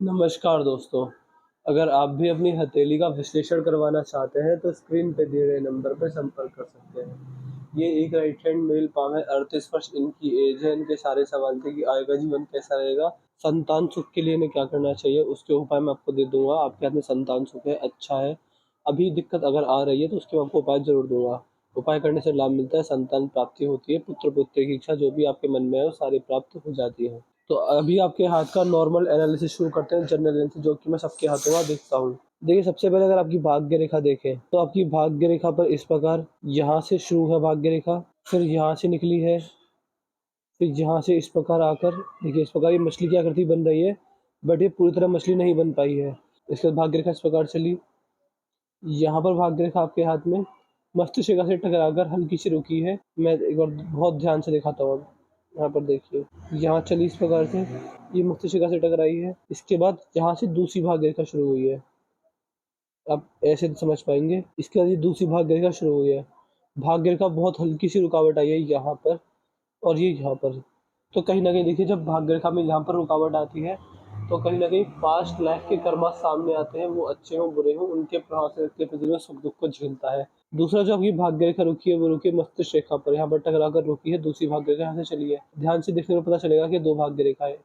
नमस्कार दोस्तों, अगर आप भी अपनी हथेली का विश्लेषण करवाना चाहते हैं तो स्क्रीन पे दिए गए नंबर पर संपर्क कर सकते हैं। ये एक राइट हैंड मेल पाम है, 38 वर्ष इनकी एज है। इनके सारे सवाल थे कि आगे का जीवन कैसा रहेगा, संतान सुख के लिए इन्हें क्या करना चाहिए, उसके उपाय मैं आपको दे दूंगा। आपके हाथ में संतान सुख है, अच्छा है। अभी दिक्कत अगर आ रही है तो उसके मैं आपको उपाय जरूर दूंगा। उपाय करने से लाभ मिलता है, संतान प्राप्ति होती है, पुत्र पुत्री की इच्छा जो भी आपके मन में है वो सारी प्राप्त हो जाती है। तो अभी आपके हाथ का नॉर्मल एनालिसिस शुरू करते हैं, जनरल एनालिसिस जो कि मैं सबके हाथों का देखता हूँ। देखिए, सबसे पहले अगर आपकी भाग्य रेखा देखें तो आपकी भाग्य रेखा पर इस प्रकार यहाँ से शुरू है भाग्य रेखा, फिर यहाँ से निकली है, फिर यहाँ से इस प्रकार आकर देखिए इस प्रकार ये मछली की आकृति बन रही है, बट ये पूरी तरह मछली नहीं बन पाई है। इसके बाद भाग्य रेखा इस प्रकार चली, यहाँ पर भाग्य रेखा आपके हाथ में मस्तिष्क से टकराकर हल्की सी रुकी है। मैं एक बार बहुत ध्यान से दिखाता हूँ। अब यहाँ पर देखिए, यहाँ चली इस प्रकार से, ये मस्तिष्क से टकराई है। इसके बाद यहाँ से दूसरी भाग्य रेखा शुरू हुई है, आप ऐसे समझ पाएंगे। इसके बाद ये दूसरी भाग्य रेखा शुरू हुई है, भाग्य रेखा बहुत हल्की सी रुकावट आई है यहाँ पर और ये यहाँ पर। तो कहीं ना कहीं देखिए, जब भाग्य रेखा में यहाँ पर रुकावट आती है तो कहीं ना कहीं पास्ट लाइफ के कर्मा सामने आते हैं, वो अच्छे हों बुरे हों, उनके प्रभाव से व्यक्ति अपने जीवन में सुख दुख को झेलता है। दूसरा जो आपकी भाग्य रेखा रुकी है वो रुकी है मस्तिष्क रेखा पर, यहाँ पर टकरा कर रुकी है। दूसरी भाग्य रेखा यहाँ से चली है, ध्यान से देखने में पता चलेगा कि दो भाग्य रेखा है,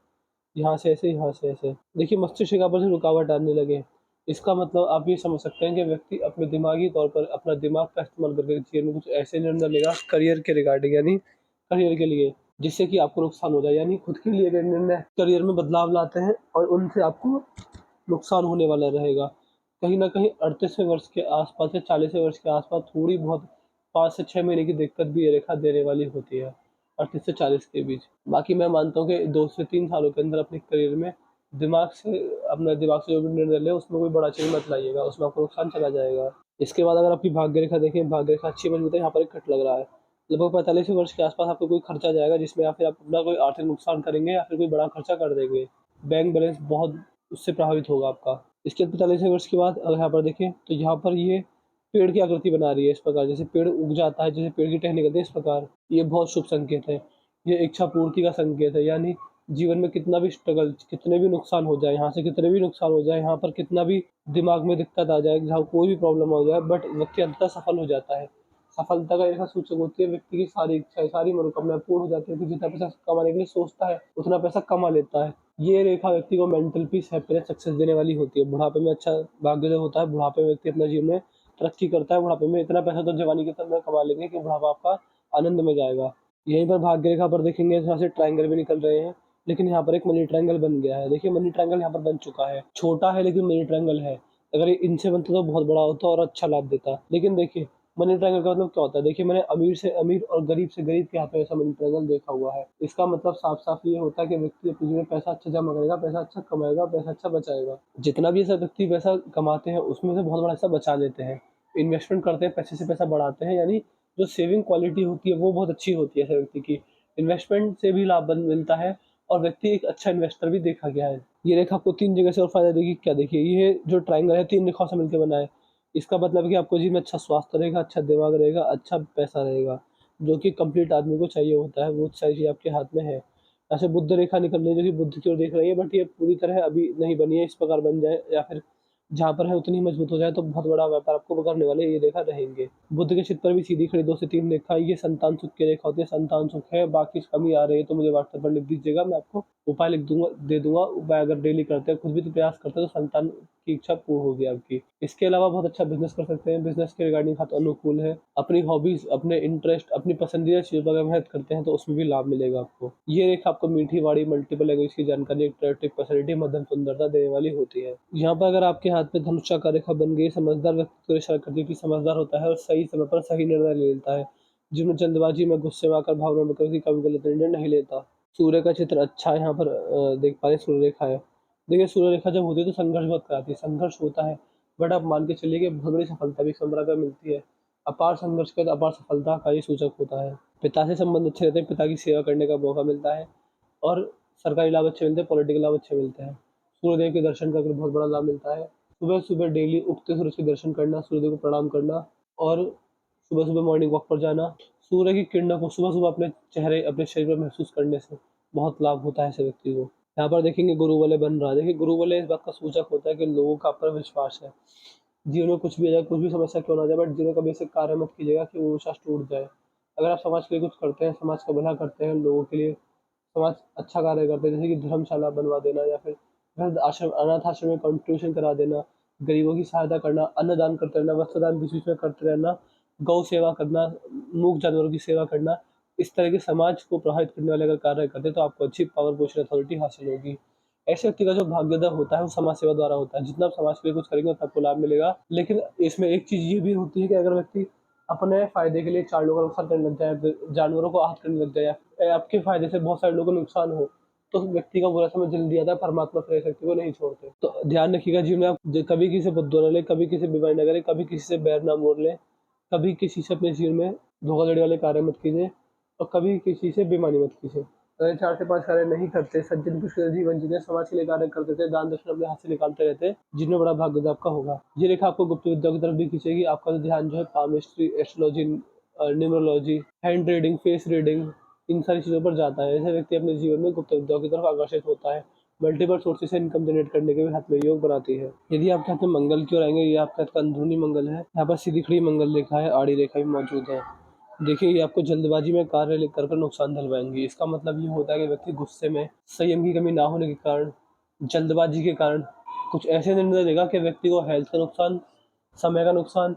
यहाँ से ऐसे, यहाँ से ऐसे। देखिए, मस्तिष्क रेखा पर से रुकावट आने लगे, इसका मतलब आप ये समझ सकते हैं कि व्यक्ति अपने दिमागी तौर पर अपना दिमाग का इस्तेमाल करके जीवन में कुछ ऐसे निर्णय लेगा करियर के रिगार्डिंग, यानी करियर के लिए, जिससे कि आपको नुकसान हो जाए। यानी खुद के लिए अगर निर्णय करियर में बदलाव लाते हैं और उनसे आपको नुकसान होने वाला रहेगा। कहीं न कहीं 38वें वर्ष के आस-पास या 40वें वर्ष के आस-पास थोड़ी बहुत 5 से 6 महीने की दिक्कत भी ये रेखा देने वाली होती है, 38 से 40 के बीच। बाकी मैं मानता हूँ कि 2 से 3 सालों के अंदर अपने करियर में दिमाग से जो भी निर्णय लें उसमें कोई बड़ा चेंज मत लाइएगा, उसमें आपको नुकसान चला जाएगा। इसके बाद अगर आपकी भाग्य रेखा देखें, भाग्य रेखा अच्छी मजबूत है, यहाँ पर एक कट लग रहा है। लगभग 45वें वर्ष के आस-पास आपको कोई खर्चा जाएगा जिसमें या फिर आप अपना कोई आर्थिक नुकसान करेंगे या फिर कोई बड़ा खर्चा कर देंगे। बैंक बैलेंस बहुत उससे प्रभावित होगा आपका। इसके 45वें वर्ष के बाद अगर यहाँ पर देखें तो यहाँ पर ये पेड़ की आकृति बना रही है इस प्रकार, जैसे पेड़ उग जाता है, जैसे पेड़ की टहनी निकलती है इस प्रकार। ये बहुत शुभ संकेत है, ये इच्छा पूर्ति का संकेत है। यानी जीवन में कितना भी स्ट्रगल, कितने भी नुकसान हो जाए, यहाँ से कितने भी नुकसान हो जाए, यहाँ पर कितना भी दिमाग में दिक्कत आ जाए, जहाँ कोई भी प्रॉब्लम हो जाए, बट व्यक्ति अंततः सफल हो जाता है। सफलता का ऐसा सूचक होती है, व्यक्ति की सारी इच्छाएं, सारी मनोकामनाएं पूर्ण हो जाती है, कि जितना पैसा कमाने के लिए सोचता है उतना पैसा कमा लेता है। ये रेखा व्यक्ति को मेंटल पीस, हैप्पीनेस, सक्सेस देने वाली होती है। बुढ़ापे में अच्छा भाग्य जो होता है, बुढ़ापे में व्यक्ति अपना जीवन में तरक्की करता है। बुढ़ापे में इतना पैसा तो जवानी के तरह कमा लेंगे कि बुढ़ापा आपका आनंद में जाएगा। यहीं पर भाग्य रेखा पर देखेंगे, यहाँ से ट्रायंगल भी निकल रहे हैं, लेकिन यहाँ पर एक मनी ट्रायंगल बन गया है। देखिए, मनी ट्रायंगल यहाँ पर बन चुका है, छोटा है लेकिन मनी ट्रायंगल है। अगर ये इनसे बनता तो बहुत बड़ा होता और अच्छा लाभ देता। लेकिन देखिए, मनी ट्रायंगल का मतलब क्या होता है? देखिए, मैंने अमीर से अमीर और गरीब से गरीब के हाथ में ऐसा मनी ट्रायंगल देखा हुआ है। इसका मतलब साफ-साफ ये होता है कि व्यक्ति अपने जीवन में पैसा अच्छा जमा करेगा, पैसा अच्छा कमाएगा, पैसा अच्छा बचाएगा। जितना भी ऐसा व्यक्ति पैसा कमाते हैं, उसमें से बहुत बड़ा हिस्सा बचा लेते हैं। इन्वेस्टमेंट करते हैं, पैसे से पैसा बढ़ाते हैं, यानी जो सेविंग क्वालिटी होती है, वो बहुत अच्छी होती है ऐसे व्यक्ति की। इन्वेस्टमेंट से भी लाभ मिलता है और व्यक्ति एक अच्छा इन्वेस्टर भी देखा गया है। ये रेखा आपको 3 जगह से और फ़ायदा देगी। क्या देखिए, ये जो ट्रायंगल है 3 रेखाओं से मिलकर बना है। इसका मतलब है कि आपको जीवन में अच्छा स्वास्थ्य रहेगा, अच्छा दिमाग रहेगा, अच्छा पैसा रहेगा, जो कि कंप्लीट आदमी को चाहिए होता है। वो सारी चीज़ आपके हाथ में है। ऐसे बुध रेखा निकल रही है, जो कि बुध की ओर देख रही है, बट ये पूरी तरह अभी नहीं बनी है। इस प्रकार बन जाए या फिर जहाँ पर है उतनी मजबूत हो जाए तो बहुत बड़ा व्यापार आपको करने वाले ये रेखा रहेंगे। बुध के चित्र पर भी सीधी खड़ी 2 से 3 रेखा, ये संतान सुख की रेखा होती है। संतान सुख है, बाकी कमी आ रही है तो मुझे व्हाट्सएप पर लिख दीजिएगा, मैं आपको उपाय लिख दूँगा, दे दूँगा। उपाय अगर डेली करते हैं, खुद भी तो प्रयास करते हैं, तो संतान की इच्छा पूर्ण होगी आपकी। इसके अलावा बहुत अच्छा बिज़नेस कर सकते हैं, बिज़नेस के रिगार्डिंग हाथ अनुकूल है। अपनी हॉबीज़, अपने इंटरेस्ट, अपनी पसंदीदा चीज़ों पर अगर मेहनत करते हैं तो उसमें भी लाभ मिलेगा आपको। ये रेखा आपको मीठी वाणी, मल्टीपल लैंग्वेज की जानकारी, अट्रैक्टिव पर्सनैलिटी, मध्यम सुंदरता देने वाली होती है। यहाँ पर अगर आपके हाथ में धनुषा का रेखा बन गई, समझदार व्यक्ति को इशारा करती है कि समझदार होता है और सही समय पर सही निर्णय ले लेता है। जिसमें जल्दबाजी में, गुस्से में आकर, भावनाओं में कभी गलत निर्णय नहीं लेता। सूर्य का चित्र अच्छा है, यहाँ पर देख पा रहे हैं सूर्य रेखा है। देखिए, सूर्य रेखा जब होती है तो संघर्ष बहुत कराती है, संघर्ष होता है, बट आप मान के चलिए कि बहुत बड़ी सफलता भी समय पर मिलती है। अपार संघर्ष के बाद अपार सफलता का ये सूचक होता है। पिता से संबंध अच्छे रहते हैं, पिता की सेवा करने का मौका मिलता है और सरकारी लाभ अच्छे मिलते हैं, पॉलिटिकल लाभ अच्छे मिलते हैं। सूर्यदेव के दर्शन का बहुत बड़ा लाभ मिलता है। सुबह-सुबह डेली उगते सूरज के दर्शन करना, सूर्यदेव को प्रणाम करना और सुबह-सुबह मॉर्निंग वॉक पर जाना, सूर्य की किरणों को सुबह-सुबह अपने चेहरे, अपने शरीर पर महसूस करने से बहुत लाभ होता है ऐसे व्यक्ति को। यहाँ पर देखेंगे गुरु वाले बन रहा है। देखिए गुरु वाले इस बात का सूचक होता है कि लोगों का आप पर विश्वास है। जीवन में कुछ भी आ जाए, कुछ भी समस्या क्यों ना आ जाए, बट जीवन में कभी ऐसे कार्य मत कीजिएगा कि वो विश्वास टूट जाए। अगर आप समाज के लिए कुछ करते हैं, समाज का भला करते हैं, लोगों के लिए समाज अच्छा कार्य करते हैं, जैसे कि धर्मशाला बनवा देना या फिर वृद्ध आश्रम, अनाथ आश्रम में कंट्रीब्यूशन करा देना, गरीबों की सहायता करना, अन्नदान करते रहना, वस्त्रदान बीच बीच में करते रहना, गौ सेवा करना, मूक जानवरों की सेवा करना, इस तरह के समाज को प्रभावित करने वाले अगर कार्य करते हैं तो आपको अच्छी पावर पोजिशन अथॉरिटी हासिल होगी। ऐसे व्यक्ति का जो भाग्योदय होता है वो समाज सेवा द्वारा होता है। जितना आप समाज के लिए कुछ करेंगे उतना आपको लाभ मिलेगा। लेकिन इसमें एक चीज ये भी होती है कि अगर व्यक्ति अपने फायदे के लिए 4 लोगों का नुकसान करने लग जाए, जानवरों को आहत करने लग जाए, या आपके फायदे से बहुत सारे लोगों को नुकसान हो, तो उस व्यक्ति का बुरा समय जल्दी आता है। परमात्मा फिर ऐसे व्यक्ति को नहीं छोड़ते। तो ध्यान रखिएगा जीवन में आप कभी किसी से बददुआ न लें, कभी किसी बीमारी न करें, कभी किसी से बैर ना मोल लें, कभी किसी से अपने जीवन में धोखाधड़ी वाले कार्य मत कीजिए और कभी किसी से बेईमानी मत कीजिए। अगर 4 से 5 कार्य नहीं करते, सज्जन पुरुष जीवन जीते, समाज के लिए कार्य करते थे, दान दक्षिणा अपने हाथ से निकालते रहते, जिनमें बड़ा भाग्योदय आपका होगा। ये रेखा आपको गुप्त विद्या की तरफ भी खींचेगी। आपका जो ध्यान जो है palmistry, astrology, numerology, hand reading, face reading, इन सारी चीज़ों पर जाता है। ऐसे व्यक्ति अपने जीवन में गुप्त विद्या की तरफ आकर्षित होता है। मल्टीपल सोर्सेज से इनकम जनरेट करने के भी हाथ में योग बनाती है। यदि आपके हाथ में मंगल की ओर आएंगे, ये आपके हाथ का अंदरूनी मंगल है। यहाँ पर सीधी खड़ी मंगल रेखा है, आड़ी रेखा भी मौजूद है। देखिए ये आपको जल्दबाजी में कार्य कर नुकसान दिलवाएंगी। इसका मतलब ये होता है कि व्यक्ति गुस्से में संयम की कमी ना होने के कारण, जल्दबाजी के कारण कुछ ऐसे निर्णय लेगा कि व्यक्ति को हेल्थ का नुकसान, समय का नुकसान,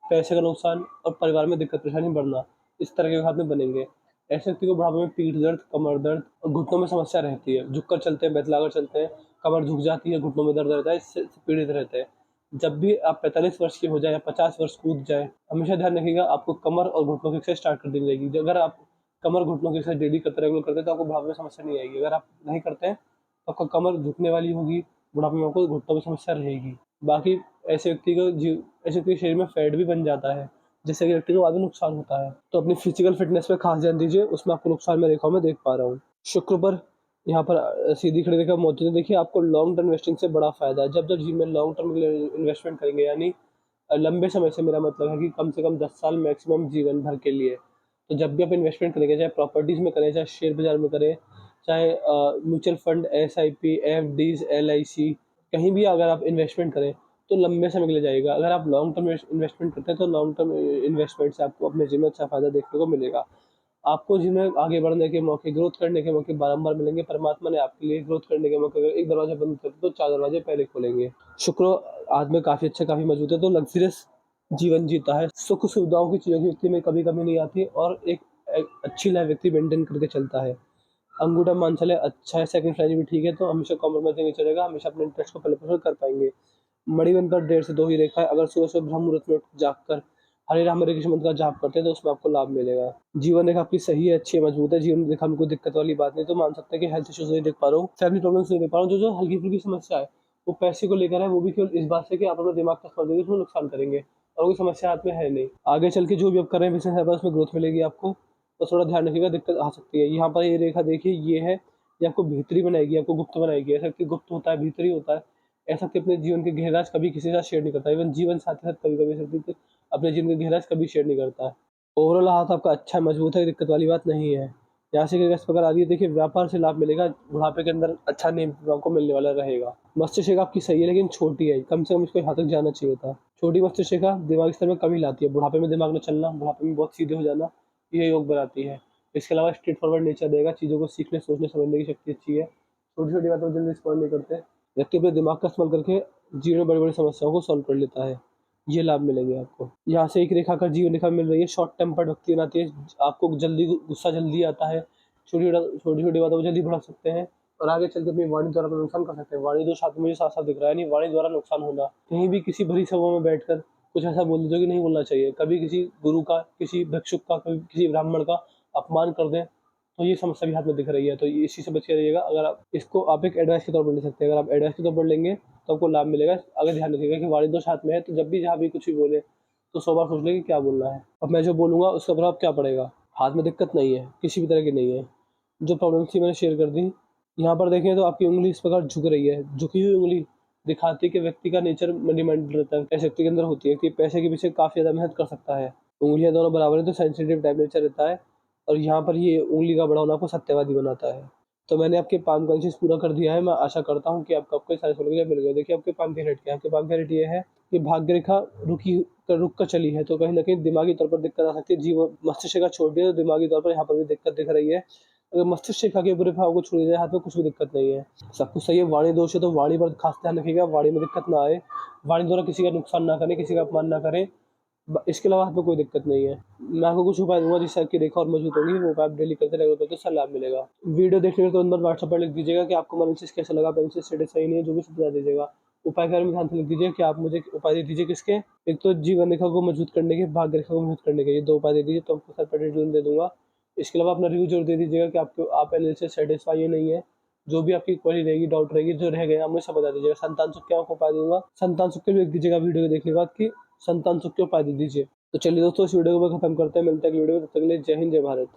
पैसे का नुकसान और परिवार में दिक्कत परेशानी बढ़ना, इस तरह के हाथ में बनेंगे। ऐसे व्यक्ति को बुढ़ापे में पीठ दर्द, कमर दर्द और घुटनों में समस्या रहती है। झुककर चलते हैं, बैतलाकर चलते हैं, कमर झुक जाती है, घुटनों में दर्द रहता है, इससे पीड़ित रहते हैं। जब भी आप 45 वर्ष के हो जाए या 50 वर्ष कूद जाए, हमेशा ध्यान रखिएगा आपको कमर और घुटनों की एक्सरसाइज स्टार्ट कर देनी चाहिए। अगर आप कमर घुटनों की एक्सरसाइज डेली करते, रेगुलर करते हैं, तो आपको बुढ़ापे में समस्या नहीं आएगी। अगर आप नहीं करते हैं तो आपका कमर झुकने वाली होगी, बुढ़ापे में आपको घुटनों में समस्या रहेगी। बाकी ऐसे व्यक्ति को ऐसे व्यक्ति के शरीर में फैट भी बन जाता है, जिससे कि व्यक्ति को बाद में नुकसान होता है। तो अपनी फिजिकल फिटनेस पे खास ध्यान दीजिए, उसमें आपको नुकसान मैं रेखाओं में देख पा रहा हूँ। शुक्र पर यहाँ पर सीधी खड़ी रेखा मौजूद है। देखिए आपको लॉन्ग टर्म इन्वेस्टिंग से बड़ा फायदा है। जब जब जीवन में लॉन्ग टर्म इन्वेस्टमेंट करेंगे, यानी लंबे समय से मेरा मतलब है कि कम से कम 10 साल मैक्सिमम जीवन भर के लिए, तो जब भी आप इन्वेस्टमेंट करेंगे, चाहे प्रॉपर्टीज में करें, चाहे शेयर बाजार में करें, चाहे mutual fund, SIP, FDs, LIC, कहीं भी अगर आप इन्वेस्टमेंट करें तो लंबे समय के लिए जाएगा। अगर आप लॉन्ग टर्म इन्वेस्टमेंट करते हैं तो लॉन्ग टर्म इन्वेस्टमेंट से आपको अपने जीवन में अच्छा फायदा देखने को मिलेगा। आपको जीवन में आगे बढ़ने के मौके, ग्रोथ करने के मौके बारंबार मिलेंगे। परमात्मा ने आपके लिए ग्रोथ करने के मौके, अगर एक दरवाजा बंद करते तो 4 दरवाजे पहले खोलेंगे। शुक्र आज में काफी अच्छा, काफी मजबूत है, तो लग्जरियस जीवन जीता है। सुख सुविधाओं की चीजों की व्यक्ति में कभी कमी नहीं आती और एक अच्छी लाइफ व्यक्ति मेंटेन करके चलता है। अंगूठा मान चले अच्छा है, सेकंड फ्लाइज भी ठीक है, तो हमेशा कॉम्प्रोमाइज नहीं चलेगा, हमेशा अपने इंटरेस्ट को पहले प्रेफर कर पाएंगे। मणिबन पर 1.5 से 2 ही रेखा है। अगर सुबह सुबह ब्रह्म मुहूर्त में उठ जाकर हरे राम हरे कृष्ण मंत्र का जाप करते हैं तो उसमें आपको लाभ मिलेगा। जीवन रेखा आपकी सही है, अच्छी है, मजबूत है। जीवन रेखा में कोई दिक्कत वाली बात नहीं, तो मान सकते हैं कि हेल्थ इश्यूज नहीं देख पा रहा हूँ, फैमिली प्रॉब्लम्स नहीं देख पा रहा हूँ। जो जो हल्की फुल्की समस्या है वो पैसे को लेकर है, वो भी केवल इस बात से कि आप अपना दिमाग का इस्तेमाल करके उसमें नुकसान करेंगे और कोई समस्या हाथ में है नहीं। आगे चल के जो भी आप कर रहे हैं बिजनेस है, उसमें ग्रोथ मिलेगी आपको, तो थोड़ा ध्यान रखिएगा, दिक्कत आ सकती है। यहाँ पर ये रेखा देखिए, ये है, ये आपको भीतरी बनाएगी, आपको गुप्त बनाएगी। ऐसा कि गुप्त होता है, भीतरी होता है। ऐसा कि अपने जीवन के गहराज कभी किसी के साथ शेयर नहीं करता। इवन जीवन साथी के साथ कभी कभी ऐसा अपने जीवन के गहराज कभी शेयर नहीं करता है। ओवरऑल हाथ आपका अच्छा है, मजबूत है, दिक्कत वाली बात नहीं है। यहाँ से इस प्रकार आ रही है, देखिए व्यापार से लाभ मिलेगा, बुढ़ापे के अंदर अच्छा नेम आपको मिलने वाला रहेगा। मस्तिष्क रेखा आपकी सही है लेकिन छोटी है, कम से कम इसको यहाँ तक जाना चाहिए था। छोटी मस्तिष्क रेखा दिमागी स्तर में कमी लाती है, बुढ़ापे में दिमाग न चलना, बुढ़ापे में बहुत सीधे हो जाना, ये योग बनाती है। इसके अलावा स्ट्रेट फॉरवर्ड नेचर रहेगा, चीज़ों को सीखने, सोचने, समझने की शक्ति अच्छी है। छोटी छोटी बातों में जल्दी रिस्पॉन्ड नहीं करते। व्यक्ति अपने दिमाग का इस्तेमाल करके जीवन में बड़ी बड़ी समस्याओं को सॉल्व कर लेता है। ये लाभ मिलेंगे आपको। यहाँ से एक रेखा का जीवन रेखा मिल रही है, शॉर्ट टेम्पर्ड व्यक्ति बनाती है, आपको जल्दी गुस्सा जल्दी आता है, छोटी छोटी बातों को जल्दी भड़क सकते हैं और आगे चल के अपनी वाणी द्वारा अपना नुकसान कर सकते हैं। वाणी दोष हाथ में मुझे साफ साफ दिख रहा है, यानी वाणी द्वारा नुकसान होना। कहीं भी किसी भरी सभा में बैठकर कुछ ऐसा बोल दे जो कि नहीं बोलना चाहिए। कभी किसी गुरु का, किसी भिक्षुक का, कभी किसी ब्राह्मण का अपमान कर दें तो ये समस्या भी हाथ में दिख रही है, तो ये इसी से बच के रहिएगा। अगर आप इसको आप एक एडवाइस के तौर पर ले सकते हैं, अगर आप एडवाइस के तौर पर लेंगे तो आपको लाभ मिलेगा। अगर ध्यान रखिएगा कि वाणी दोष हाथ में है, तो जब भी जहाँ भी कुछ भी बोले तो 100 बार सोच लें कि क्या बोलना है। अब मैं जो बोलूँगा उसका प्रभाव क्या पड़ेगा। हाथ में दिक्कत नहीं है, किसी भी तरह की नहीं है। जो प्रॉब्लम थी मैंने शेयर कर दी। यहाँ पर देखें तो आपकी उंगली इस प्रकार झुक रही है। झुकी हुई उंगली दिखाती है कि व्यक्ति का नेचर मनी माइंडेड रहता है, ऐसे व्यक्ति के अंदर होती है कि पैसे के पीछे काफ़ी ज़्यादा मेहनत कर सकता है। उंगलियाँ दोनों बराबर है तो सेंसिटिव टाइप नेचर रहता है और यहाँ पर ये उंगली का बड़ा होना आपको सत्यवादी बनाता है। तो मैंने आपके पाम का चीज़ पूरा कर दिया है। मैं आशा करता हूँ कि आपको आपके सारे सॉल्व मिल गए। देखिए आपके पाम की रेट क्या है, आपके पाम की रेट ये है कि भाग्य रेखा रुक कर चली है, तो कहीं न कहीं दिमागी तौर पर दिक्कत आ सकती है। जीवन मस्तिष्क रेखा छोड़ दी है, तो दिमागी तौर पर यहाँ पर भी दिक्कत दिख रही है। अगर मस्तिष्क रेखा के बुरे प्रभाव को छोड़ दिया जाए, हाथ में कुछ भी दिक्कत नहीं है। सब कुछ सही है। वाणी दोष है तो वाणी पर खास ध्यान रखिएगा, वाणी में दिक्कत ना आए। वाणी द्वारा किसी का नुकसान ना करें, किसी का अपमान ना करें। इसके अलावा आपको कोई दिक्कत नहीं है। मैं आपको कुछ उपाय दूंगा जिससे आपकी रेखा और मजबूत होगी। वो उपाय आप डेली करते रहेंगे तो उससे लाभ मिलेगा। वीडियो देखने के तुरंत बाद व्हाट्सएप पर लिख दीजिएगा कि आपको मेरा मैसेज कैसा लगा, मैसेज स्टेटस सही नहीं है, जो भी बता दीजिएगा। उपाय के बारे में ध्यान से लिख दीजिए कि आप मुझे उपाय दे दीजिए किसके। एक तो जीवन रेखा को मजबूत करने के, भाग्य रेखा को मजबूत करने के, ये 2 उपाय दे दीजिए तो आपको सर पर दे दूंगा। इसके अलावा अपना रिव्यू जरूर दे दीजिएगा कि आपको आप एनालिसिस से सेटिस्फाई है नहीं है। जो भी आपकी क्वेरी रहेगी, डाउट रहेगी, जो रह गया, मुझे सब बता दीजिएगा। संतान सुख के आपको उपाय दूंगा। संतान सुख के भी लिख दीजिएगा वीडियो देखने के बाद कि संतान सुख के उपाय दे दीजिए। तो चलिए दोस्तों, इस वीडियो को खत्म करते हैं। मिलते हैं अगली वीडियो में। तब तक के लिए जय हिंद, जय भारत।